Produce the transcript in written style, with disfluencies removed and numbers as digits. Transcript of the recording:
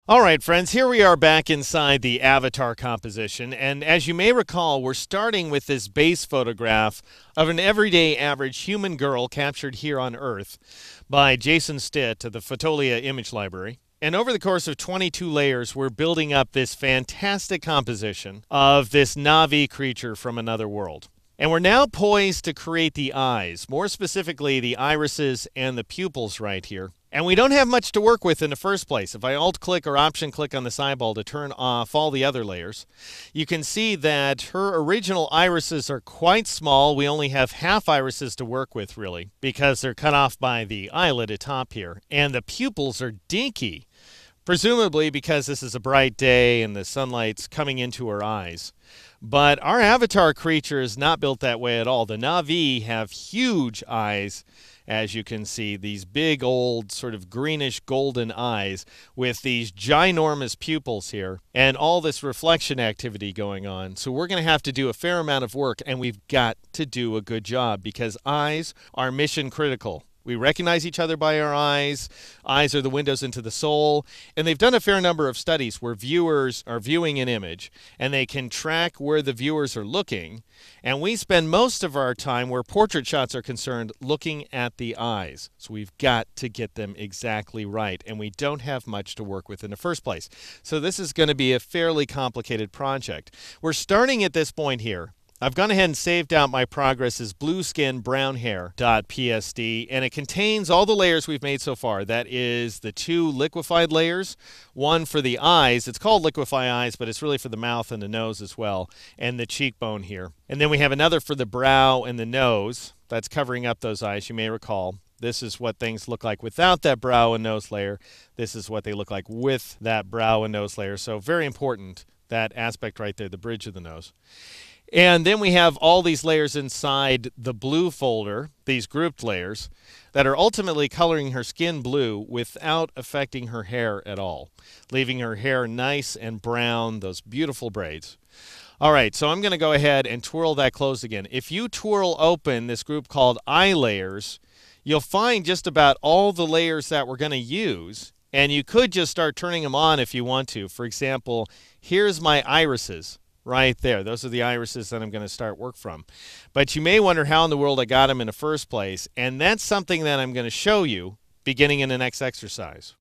All right, friends, here we are back inside the avatar composition. And as you may recall, we're starting with this base photograph of an everyday average human girl captured here on Earth by Jason Stitt of the Fotolia Image Library. And over the course of 22 layers, we're building up this fantastic composition of this Na'vi creature from another world. And we're now poised to create the eyes, more specifically the irises and the pupils right here. And we don't have much to work with in the first place. If I alt-click or option-click on this eyeball to turn off all the other layers, you can see that her original irises are quite small. We only have half irises to work with, really, because they're cut off by the eyelid atop here. And the pupils are dinky, presumably because this is a bright day and the sunlight's coming into her eyes. But our avatar creature is not built that way at all. The Na'vi have huge eyes, as you can see, these big old sort of greenish golden eyes with these ginormous pupils here and all this reflection activity going on. So we're going to have to do a fair amount of work, and we've got to do a good job because eyes are mission critical. We recognize each other by our eyes. Eyes are the windows into the soul. And they've done a fair number of studies where viewers are viewing an image and they can track where the viewers are looking. And we spend most of our time, where portrait shots are concerned, looking at the eyes. So we've got to get them exactly right. And we don't have much to work with in the first place. So this is going to be a fairly complicated project. We're starting at this point here. I've gone ahead and saved out my progress as blueskinbrownhair.psd, and it contains all the layers we've made so far. That is the two liquefied layers, one for the eyes. It's called liquefy eyes, but it's really for the mouth and the nose as well, and the cheekbone here. And then we have another for the brow and the nose. That's covering up those eyes, you may recall. This is what things look like without that brow and nose layer. This is what they look like with that brow and nose layer. So very important, that aspect right there, the bridge of the nose. And then we have all these layers inside the blue folder, these grouped layers, that are ultimately coloring her skin blue without affecting her hair at all, leaving her hair nice and brown, those beautiful braids. All right, so I'm going to go ahead and twirl that closed again. If you twirl open this group called eye layers, you'll find just about all the layers that we're going to use. And you could just start turning them on if you want to. For example, here's my irises. Right there. Those are the irises that I'm going to start work from. But you may wonder how in the world I got them in the first place. And that's something that I'm going to show you beginning in the next exercise.